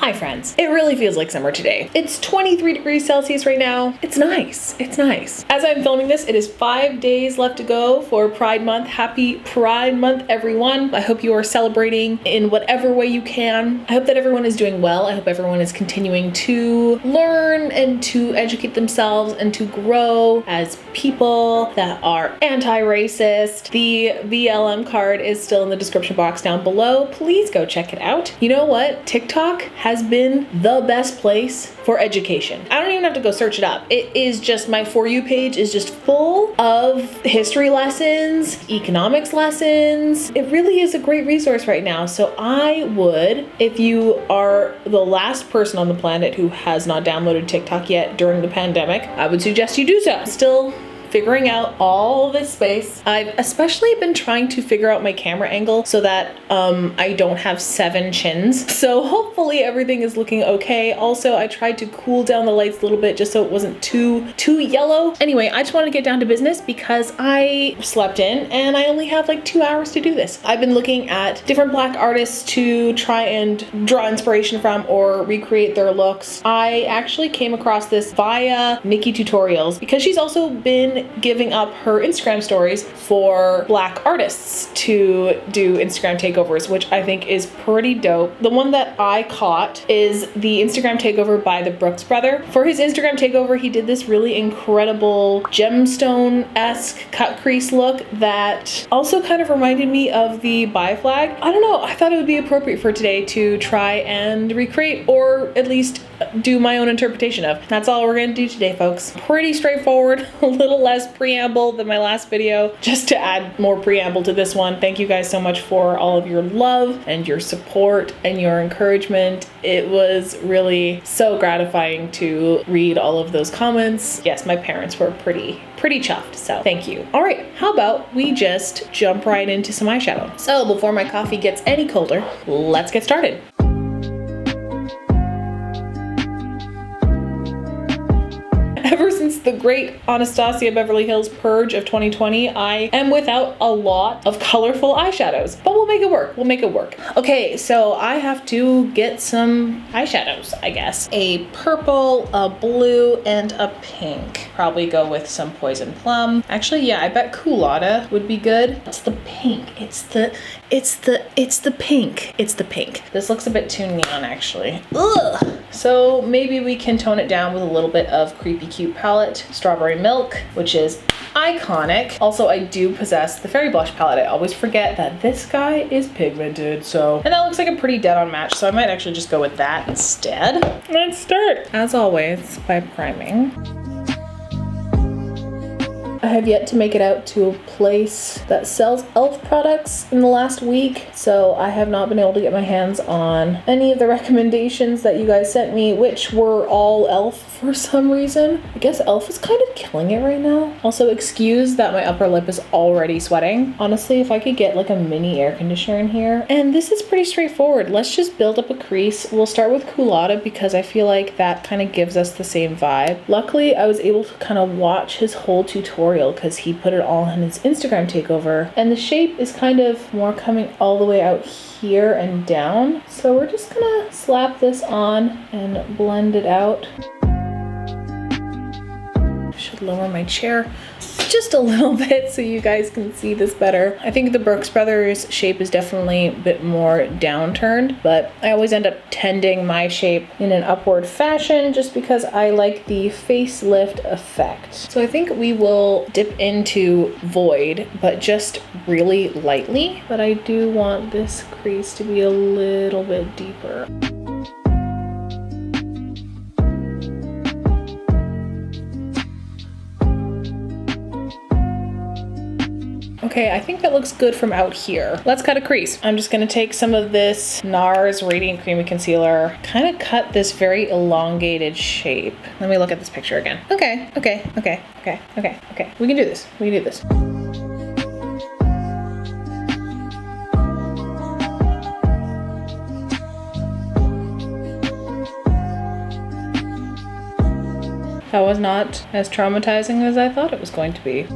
Hi friends. It really feels like summer today. It's 23 degrees Celsius right now. It's nice. It's nice. As I'm filming this, it is 5 days left to go for Pride Month. Happy Pride Month, everyone. I hope you are celebrating in whatever way you can. I hope that everyone is doing well. I hope everyone is continuing to learn and to educate themselves and to grow as people that are anti-racist. The VLM card is still in the description box down below. Please go check it out. You know what? TikTok has been the best place for education. I don't even have to go search it up. It is just, my For You page is just full of history lessons, economics lessons. It really is a great resource right now. So I would, if you are the last person on the planet who has not downloaded TikTok yet during the pandemic, I would suggest you do so. Still figuring out all this space. I've especially been trying to figure out my camera angle so that I don't have 7 chins. So hopefully everything is looking okay. Also, I tried to cool down the lights a little bit just so it wasn't too yellow. Anyway, I just want to get down to business because I slept in and I only have like 2 hours to do this. I've been looking at different Black artists to try and draw inspiration from or recreate their looks. I actually came across this via Nikki Tutorials because she's also been giving up her Instagram stories for Black artists to do Instagram takeovers, which I think is pretty dope. The one that I caught is the Instagram takeover by the Brooks brother. For his Instagram takeover, he did this really incredible gemstone-esque cut crease look that also kind of reminded me of the Bi flag. I don't know, I thought it would be appropriate for today to try and recreate or at least do my own interpretation of. That's all we're gonna do today, folks. Pretty straightforward, a little less preamble than my last video, just to add more preamble to this one. Thank you guys so much for all of your love and your support and your encouragement. It was really so gratifying to read all of those comments. Yes, my parents were pretty chuffed, so thank you. All right, how about we just jump right into some eyeshadow? So before my coffee gets any colder, let's get started. Ever since the great Anastasia Beverly Hills purge of 2020, I am without a lot of colorful eyeshadows, but we'll make it work. We'll make it work. Okay, so I have to get some eyeshadows, I guess. A purple, a blue, and a pink. Probably go with some Poison Plum. Actually, yeah, I bet Culotta would be good. It's the pink. It's the pink. It's the pink. This looks a bit too neon, actually. Ugh. So maybe we can tone it down with a little bit of Creepy Cute palette. Strawberry Milk, which is iconic. Also, I do possess the Fairy Blush palette. I always forget that this guy is pigmented, so. And that looks like a pretty dead on match, so I might actually just go with that instead. Let's start, as always, by priming. I have yet to make it out to a place that sells e.l.f. products in the last week, so I have not been able to get my hands on any of the recommendations that you guys sent me, which were all e.l.f. for some reason. I guess e.l.f. is kind of killing it right now. Also, excuse that my upper lip is already sweating. Honestly, if I could get like a mini air conditioner in here. And this is pretty straightforward. Let's just build up a crease. We'll start with Culotta because I feel like that kind of gives us the same vibe. Luckily, I was able to kind of watch his whole tutorial because he put it all in his Instagram takeover, and the shape is kind of more coming all the way out here and down. So we're just gonna slap this on and blend it out. Should lower my chair just a little bit so you guys can see this better. I think the Brooks Brothers shape is definitely a bit more downturned, but I always end up tending my shape in an upward fashion just because I like the facelift effect. So I think we will dip into Void, but just really lightly. But I do want this crease to be a little bit deeper. Okay, I think that looks good from out here. Let's cut a crease. I'm just gonna take some of this Nars Radiant Creamy Concealer, kind of cut this very elongated shape. Let me look at this picture again. Okay. We can do this. We can do this. That was not as traumatizing as I thought it was going to be.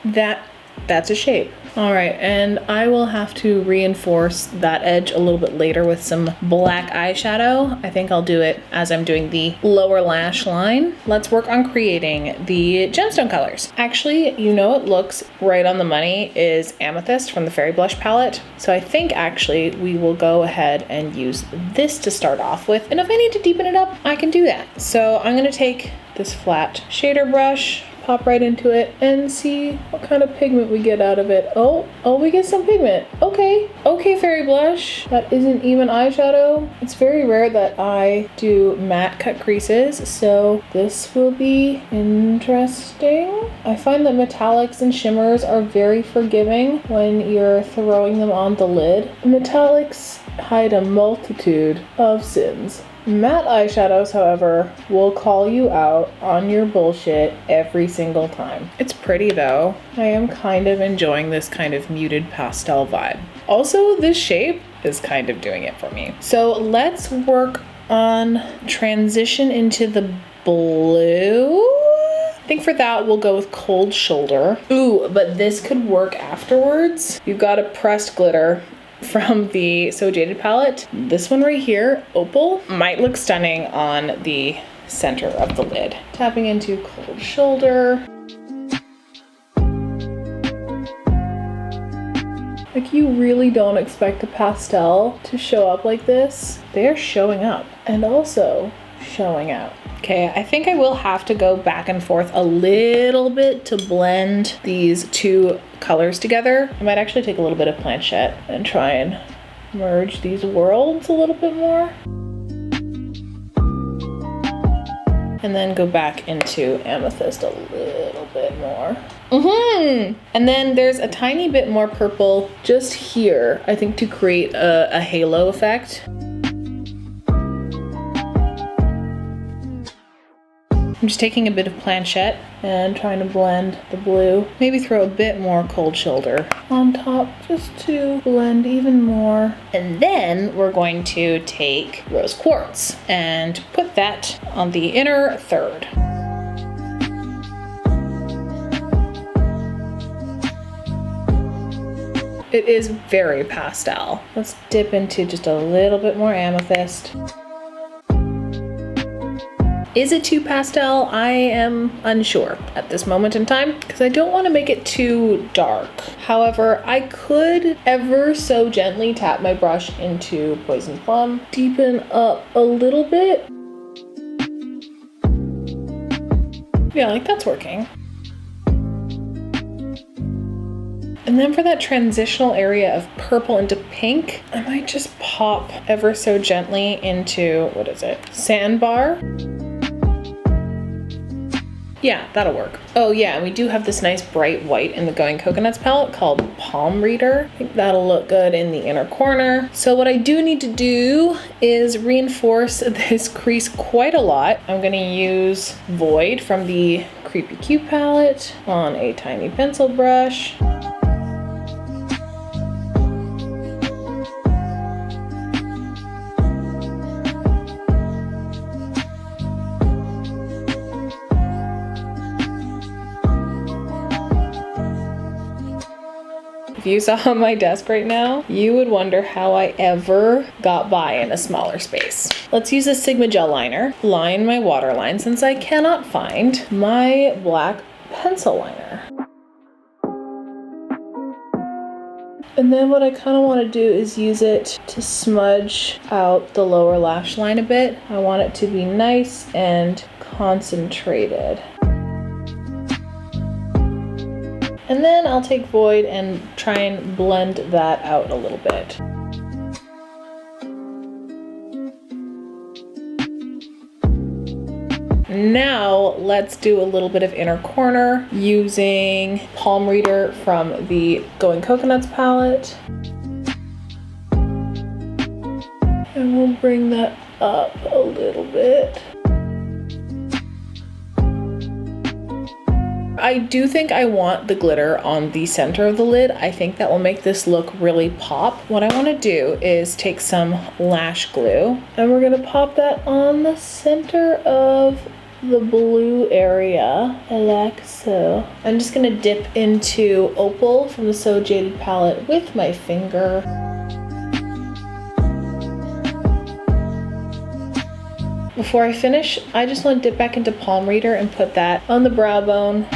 That that's a shape. All right, and I will have to reinforce that edge a little bit later with some black eyeshadow. I think I'll do it as I'm doing the lower lash line. Let's work on creating the gemstone colors. Actually, you know what looks right on the money is Amethyst from the Fairy Blush palette. So I think actually we will go ahead and use this to start off with. And if I need to deepen it up, I can do that. So I'm gonna take this flat shader brush, pop right into it and see what kind of pigment we get out of it. Oh, we get some pigment. Okay, Fairy Blush. That isn't even eyeshadow. It's very rare that I do matte cut creases, so this will be interesting. I find that metallics and shimmers are very forgiving when you're throwing them on the lid. Metallics hide a multitude of sins. Matte eyeshadows, however, will call you out on your bullshit every single time. It's pretty though. I am kind of enjoying this kind of muted pastel vibe. Also, this shape is kind of doing it for me. So let's work on transition into the blue. I think for that we'll go with Cold Shoulder. Ooh, but this could work afterwards. You've got a pressed glitter from the So Jaded palette. This one right here, Opal, might look stunning on the center of the lid. Tapping into Cold Shoulder. Like, you really don't expect a pastel to show up like this. They're showing up and also showing out. Okay, I think I will have to go back and forth a little bit to blend these two colors together. I might actually take a little bit of planchette and try and merge these worlds a little bit more. And then go back into Amethyst a little bit more. And then there's a tiny bit more purple just here, I think, to create a halo effect. I'm just taking a bit of planchette and trying to blend the blue. Maybe throw a bit more Cold Shoulder on top just to blend even more. And then we're going to take Rose Quartz and put that on the inner third. It is very pastel. Let's dip into just a little bit more Amethyst. Is it too pastel? I am unsure at this moment in time because I don't want to make it too dark. However, I could ever so gently tap my brush into Poison Plum, deepen up a little bit. Yeah, like that's working. And then for that transitional area of purple into pink, I might just pop ever so gently into, what is it? Sandbar. Yeah, that'll work. Oh yeah, and we do have this nice bright white in the Going Coconuts palette called Palm Reader. I think that'll look good in the inner corner. So what I do need to do is reinforce this crease quite a lot. I'm gonna use Void from the Creepy Cute palette on a tiny pencil brush. If you saw my desk right now, you would wonder how I ever got by in a smaller space. Let's use a Sigma gel liner, line my waterline since I cannot find my black pencil liner. And then what I kind of want to do is use it to smudge out the lower lash line a bit. I want it to be nice and concentrated. And then I'll take Void and try and blend that out a little bit. Now let's do a little bit of inner corner using Palm Reader from the Going Coconuts palette. And we'll bring that up a little bit. I do think I want the glitter on the center of the lid. I think that will make this look really pop. What I want to do is take some lash glue and we're going to pop that on the center of the blue area, like so. I'm just gonna dip into Opal from the So Jaded palette with my finger. Before I finish, I just want to dip back into Palm Reader and put that on the brow bone.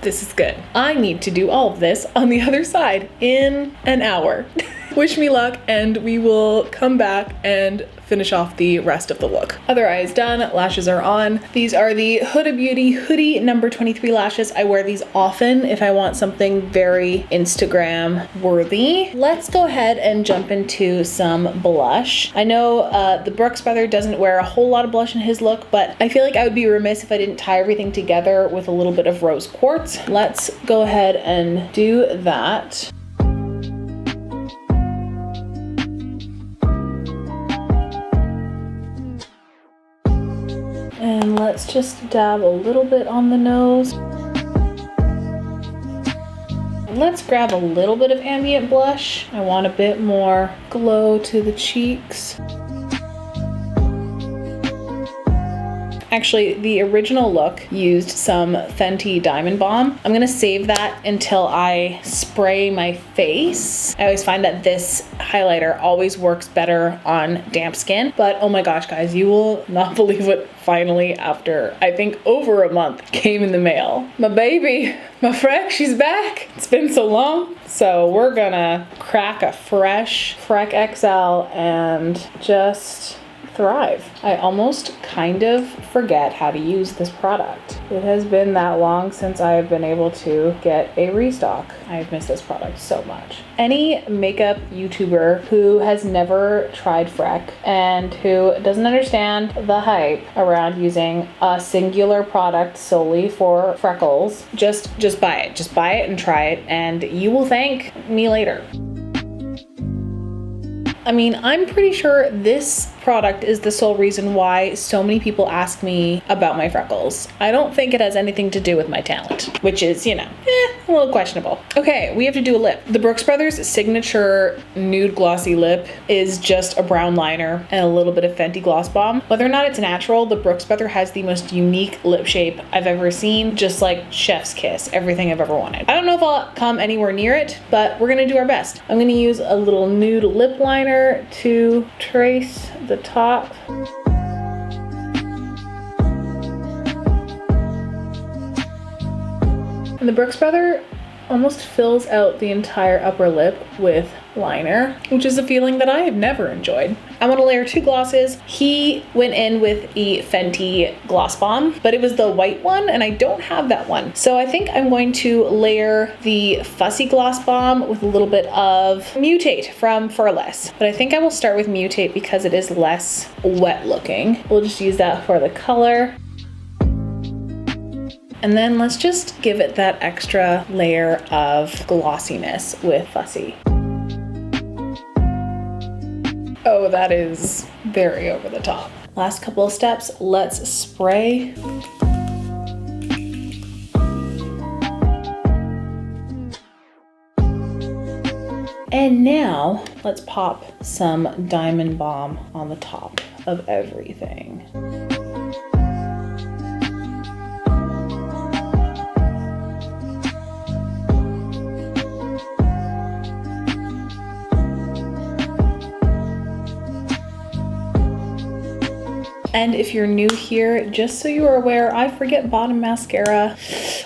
This is good. I need to do all of this on the other side in an hour. Wish me luck, and we will come back and finish off the rest of the look. Other eyes done, lashes are on. These are the Huda Beauty Hoodie number 23 lashes. I wear these often if I want something very Instagram worthy. Let's go ahead and jump into some blush. I know the Brooks brother doesn't wear a whole lot of blush in his look, but I feel like I would be remiss if I didn't tie everything together with a little bit of rose quartz. Let's go ahead and do that. And let's just dab a little bit on the nose. Let's grab a little bit of Ambient blush. I want a bit more glow to the cheeks. Actually, the original look used some Fenty Diamond Balm. I'm gonna save that until I spray my face. I always find that this highlighter always works better on damp skin, but oh my gosh, guys, you will not believe what finally, after I think over a month, came in the mail. My baby, my Freck, she's back. It's been so long. So we're gonna crack a fresh Freck XL and just thrive. I almost kind of forget how to use this product. It has been that long since I've been able to get a restock. I've missed this product so much. Any makeup YouTuber who has never tried Freck and who doesn't understand the hype around using a singular product solely for freckles, just buy it. Just buy it and try it, and you will thank me later. I mean, I'm pretty sure this product is the sole reason why so many people ask me about my freckles. I don't think it has anything to do with my talent, which is, you know, a little questionable. Okay, we have to do a lip. The Brooks Brothers signature nude glossy lip is just a brown liner and a little bit of Fenty Gloss Bomb. Whether or not it's natural, the Brooks Brother has the most unique lip shape I've ever seen, just like chef's kiss, everything I've ever wanted. I don't know if I'll come anywhere near it, but we're gonna do our best. I'm gonna use a little nude lip liner to trace the top. And the Brooks Brother almost fills out the entire upper lip with liner, which is a feeling that I have never enjoyed. I want to layer two glosses. He went in with a Fenty Gloss Bomb, but it was the white one and I don't have that one. So I think I'm going to layer the Fussy Gloss Bomb with a little bit of Mutate from Furless. But I think I will start with Mutate because it is less wet looking. We'll just use that for the color. And then let's just give it that extra layer of glossiness with Fussy. Oh, that is very over the top. Last couple of steps, let's spray. And now let's pop some Diamond Balm on the top of everything. And if you're new here, just so you are aware, I forget bottom mascara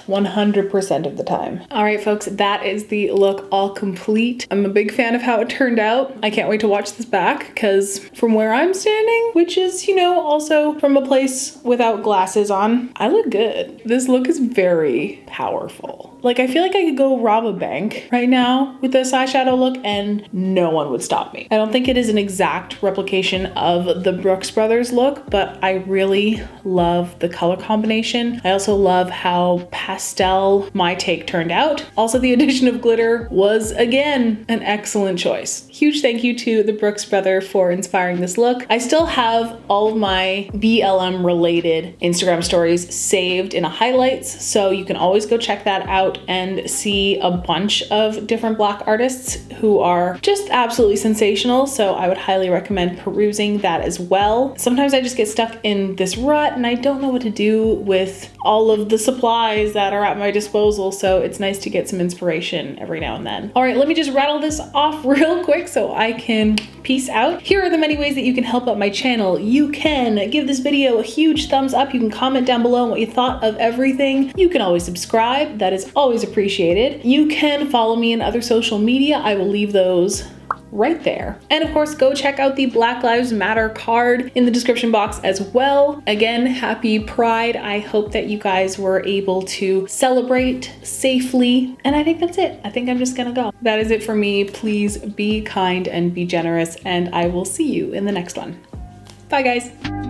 100% of the time. All right, folks, that is the look all complete. I'm a big fan of how it turned out. I can't wait to watch this back because from where I'm standing, which is, you know, also from a place without glasses on, I look good. This look is very powerful. Like, I feel like I could go rob a bank right now with this eyeshadow look and no one would stop me. I don't think it is an exact replication of the Brooks Brothers look, but but I really love the color combination. I also love how pastel my take turned out. Also, the addition of glitter was again an excellent choice. Huge thank you to the Brooks brother for inspiring this look. I still have all of my BLM related Instagram stories saved in a highlights, so you can always go check that out and see a bunch of different black artists who are just absolutely sensational. So I would highly recommend perusing that as well. Sometimes I just get stuck in this rut and I don't know what to do with all of the supplies that are at my disposal, so it's nice to get some inspiration every now and then. All right, let me just rattle this off real quick so I can peace out. Here are the many ways that you can help out my channel. You can give this video a huge thumbs up. You can comment down below on what you thought of everything. You can always subscribe. That is always appreciated. You can follow me in other social media. I will leave those right there. And of course, go check out the Black Lives Matter card in the description box as well. Again, happy Pride. I hope that you guys were able to celebrate safely. And I think that's it. I think I'm just gonna go. That is it for me. Please be kind and be generous, and I will see you in the next one. Bye guys.